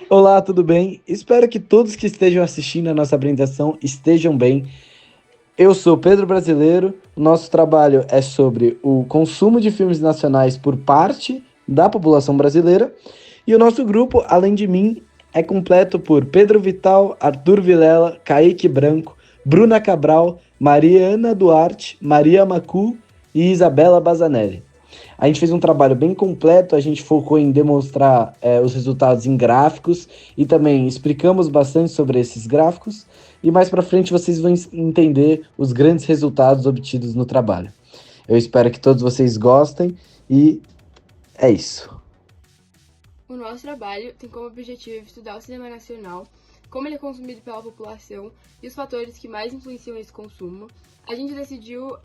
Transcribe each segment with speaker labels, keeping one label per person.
Speaker 1: Olá, tudo bem? Espero que todos que estejam assistindo a nossa apresentação estejam bem. Eu sou Pedro Brasileiro. O nosso trabalho é sobre o consumo de filmes nacionais por parte da população brasileira. E o nosso grupo, além de mim, é completo por Pedro Vital, Arthur Vilela, Kaique Branco, Bruna Cabral, Mariana Duarte, Maria Macu e Isabela Bazanelli. A gente fez um trabalho bem completo, a gente focou em demonstrar os resultados em gráficos e também explicamos bastante sobre esses gráficos. E mais para frente vocês vão entender os grandes resultados obtidos no trabalho. Eu espero que todos vocês gostem e é isso.
Speaker 2: O nosso trabalho tem como objetivo estudar o cinema nacional, como ele é consumido pela população e os fatores que mais influenciam esse consumo. A gente decidiu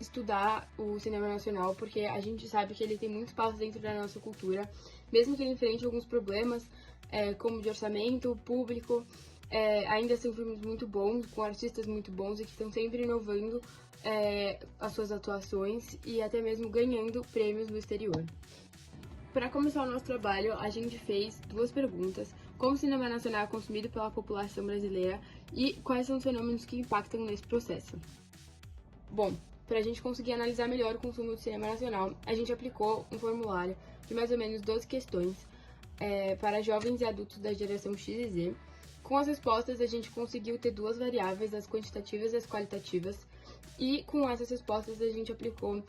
Speaker 2: estudar o cinema nacional porque a gente sabe que ele tem muito espaço dentro da nossa cultura, mesmo que ele enfrente alguns problemas, como de orçamento, público, ainda são filmes muito bons, com artistas muito bons e que estão sempre inovando as suas atuações e até mesmo ganhando prêmios no exterior. Para começar o nosso trabalho, a gente fez duas perguntas: como o cinema nacional é consumido pela população brasileira e quais são os fenômenos que impactam nesse processo. Bom, para a gente conseguir analisar melhor o consumo do cinema nacional, a gente aplicou um formulário de mais ou menos 12 questões para jovens e adultos da geração X e Z. Com as respostas, a gente conseguiu ter duas variáveis, as quantitativas e as qualitativas, e com essas respostas a gente aplicou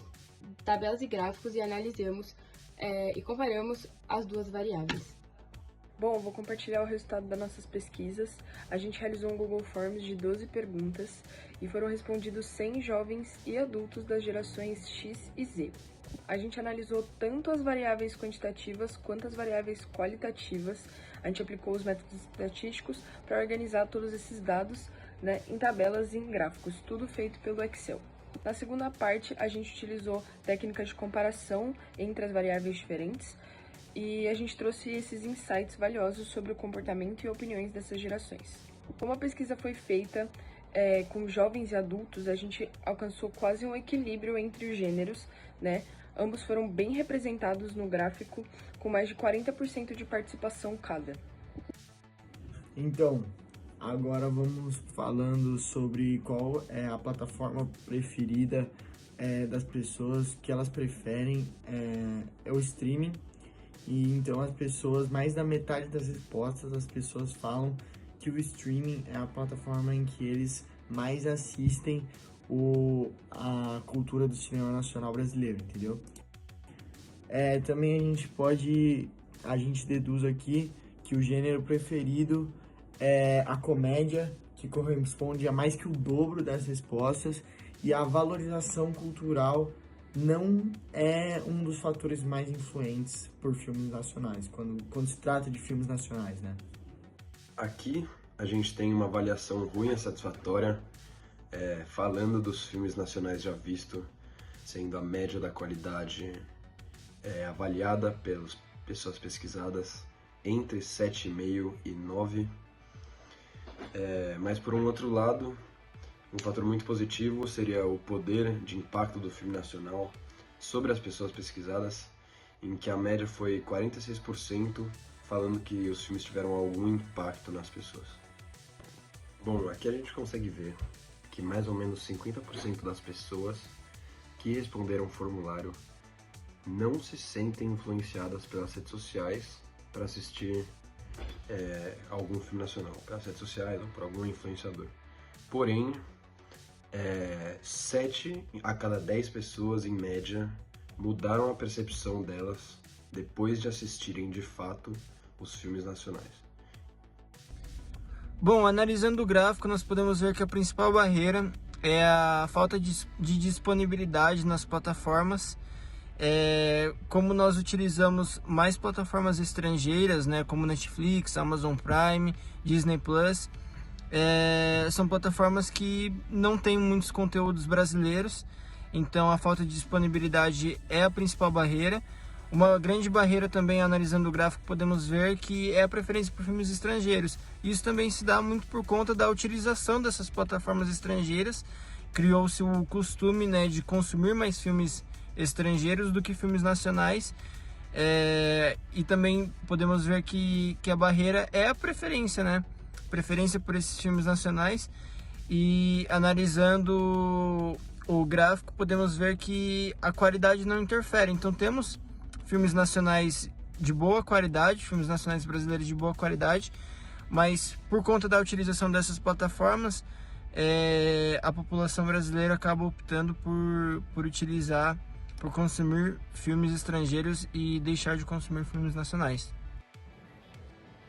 Speaker 2: tabelas e gráficos e analisamos e comparamos as duas variáveis.
Speaker 3: Bom, vou compartilhar o resultado das nossas pesquisas. A gente realizou um Google Forms de 12 perguntas e foram respondidos 100 jovens e adultos das gerações X e Z. A gente analisou tanto as variáveis quantitativas quanto as variáveis qualitativas. A gente aplicou os métodos estatísticos para organizar todos esses dados, né, em tabelas e em gráficos, tudo feito pelo Excel. Na segunda parte, a gente utilizou técnicas de comparação entre as variáveis diferentes e a gente trouxe esses insights valiosos sobre o comportamento e opiniões dessas gerações. Como a pesquisa foi feita com jovens e adultos, a gente alcançou quase um equilíbrio entre os gêneros, né? Ambos foram bem representados no gráfico, com mais de 40% de participação cada.
Speaker 4: Então, agora vamos falando sobre qual é a plataforma preferida das pessoas, que elas preferem é o streaming. E então as pessoas, mais da metade das respostas, as pessoas falam que o streaming é a plataforma em que eles mais assistem a cultura do cinema nacional brasileiro, entendeu? Também a gente deduz aqui que o gênero preferido é a comédia, que corresponde a mais que o dobro das respostas, e a valorização cultural não é um dos fatores mais influentes por filmes nacionais, quando se trata de filmes nacionais, né?
Speaker 5: Aqui a gente tem uma avaliação ruim e satisfatória, falando dos filmes nacionais já vistos, sendo a média da qualidade avaliada pelas pessoas pesquisadas entre 7,5 e 9. Mas por um outro lado, um fator muito positivo seria o poder de impacto do filme nacional sobre as pessoas pesquisadas, em que a média foi 46%, falando que os filmes tiveram algum impacto nas pessoas. Bom, aqui a gente consegue ver que mais ou menos 50% das pessoas que responderam o formulário não se sentem influenciadas pelas redes sociais para assistir algum filme nacional, pelas redes sociais ou por algum influenciador. Porém, 7 a cada 10 pessoas, em média, mudaram a percepção delas depois de assistirem de fato os filmes nacionais.
Speaker 6: Bom, analisando o gráfico, nós podemos ver que a principal barreira é a falta de disponibilidade nas plataformas. Como nós utilizamos mais plataformas estrangeiras, né, como Netflix, Amazon Prime, Disney Plus, são plataformas que não têm muitos conteúdos brasileiros, então a falta de disponibilidade é a principal barreira. Uma grande barreira também, analisando o gráfico, podemos ver que é a preferência por filmes estrangeiros. Isso também se dá muito por conta da utilização dessas plataformas estrangeiras. Criou-se o costume, né, de consumir mais filmes estrangeiros do que filmes nacionais. E também podemos ver que a barreira é a preferência, né? Preferência por esses filmes nacionais. E analisando o gráfico, podemos ver que a qualidade não interfere. Então temos filmes nacionais de boa qualidade, filmes nacionais brasileiros de boa qualidade, mas por conta da utilização dessas plataformas, a população brasileira acaba optando por consumir filmes estrangeiros e deixar de consumir filmes nacionais.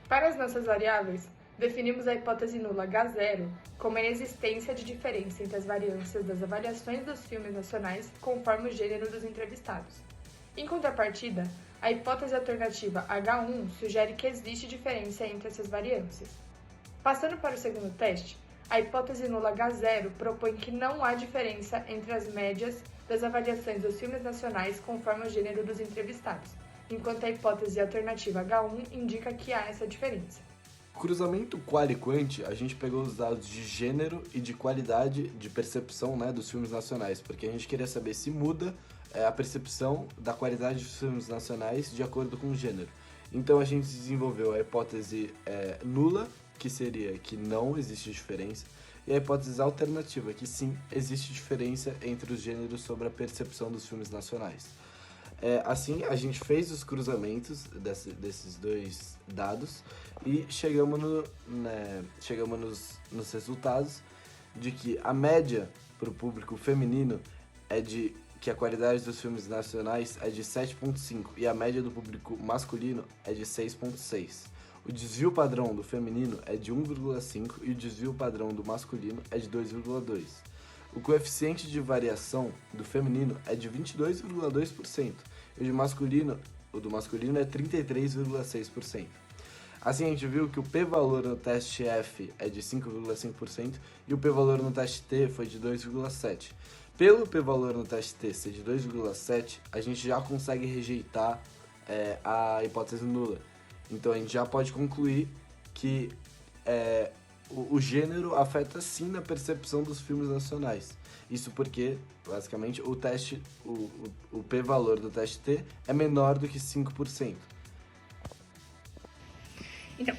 Speaker 3: Para as nossas variáveis, definimos a hipótese nula H0 como a inexistência de diferença entre as variâncias das avaliações dos filmes nacionais conforme o gênero dos entrevistados. Em contrapartida, a hipótese alternativa H1 sugere que existe diferença entre essas variâncias. Passando para o segundo teste, a hipótese nula H0 propõe que não há diferença entre as médias das avaliações dos filmes nacionais conforme o gênero dos entrevistados, enquanto a hipótese alternativa H1 indica que há essa diferença.
Speaker 1: Cruzamento qual e quant, a gente pegou os dados de gênero e de qualidade de percepção, né, dos filmes nacionais, porque a gente queria saber se muda a percepção da qualidade dos filmes nacionais de acordo com o gênero. Então a gente desenvolveu a hipótese nula, que seria que não existe diferença, e a hipótese alternativa, que sim, existe diferença entre os gêneros sobre a percepção dos filmes nacionais. Assim, a gente fez os cruzamentos desses dois dados e chegamos nos resultados de que a média para o público feminino que a qualidade dos filmes nacionais é de 7,5 e a média do público masculino é de 6,6. O desvio padrão do feminino é de 1,5 e o desvio padrão do masculino é de 2,2. O coeficiente de variação do feminino é de 22,2% e o do masculino é 33,6%. Assim, a gente viu que o p-valor no teste F é de 5,5% e o p-valor no teste T foi de 2,7%. Pelo p-valor no teste T ser de 2,7%, a gente já consegue rejeitar a hipótese nula. Então a gente já pode concluir que o gênero afeta sim na percepção dos filmes nacionais. Isso porque, basicamente, o p-valor do teste T é menor do que 5%.
Speaker 7: Então,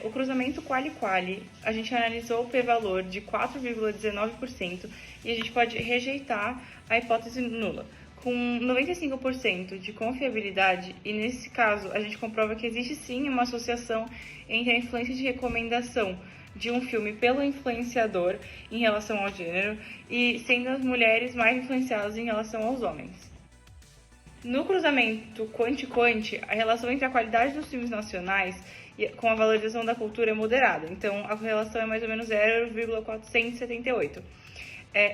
Speaker 7: o cruzamento quali-quali, a gente analisou o p-valor de 4,19% e a gente pode rejeitar a hipótese nula com 95% de confiabilidade, e nesse caso a gente comprova que existe sim uma associação entre a influência de recomendação de um filme pelo influenciador em relação ao gênero e sendo as mulheres mais influenciadas em relação aos homens. No cruzamento quant-quant, a relação entre a qualidade dos filmes nacionais com a valorização da cultura é moderada, então a correlação é mais ou menos 0,478.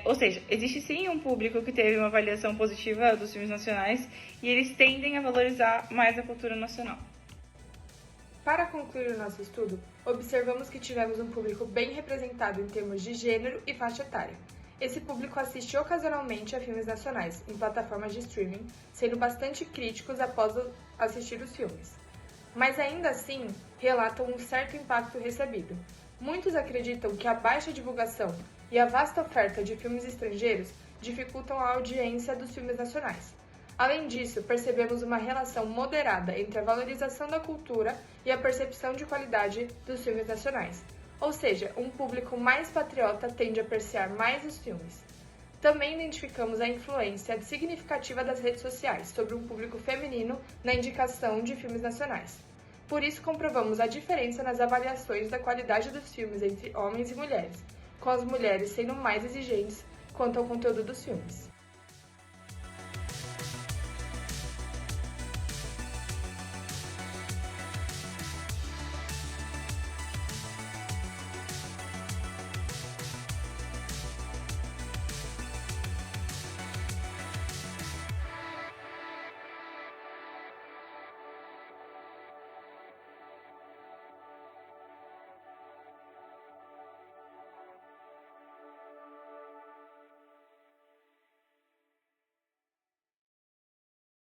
Speaker 7: Ou seja, existe sim um público que teve uma avaliação positiva dos filmes nacionais e eles tendem a valorizar mais a cultura nacional.
Speaker 3: Para concluir o nosso estudo, observamos que tivemos um público bem representado em termos de gênero e faixa etária. Esse público assiste ocasionalmente a filmes nacionais em plataformas de streaming, sendo bastante críticos após assistir os filmes. Mas ainda assim, relatam um certo impacto recebido. Muitos acreditam que a baixa divulgação e a vasta oferta de filmes estrangeiros dificultam a audiência dos filmes nacionais. Além disso, percebemos uma relação moderada entre a valorização da cultura e a percepção de qualidade dos filmes nacionais. Ou seja, um público mais patriota tende a apreciar mais os filmes. Também identificamos a influência significativa das redes sociais sobre um público feminino na indicação de filmes nacionais. Por isso, comprovamos a diferença nas avaliações da qualidade dos filmes entre homens e mulheres, com as mulheres sendo mais exigentes quanto ao conteúdo dos filmes.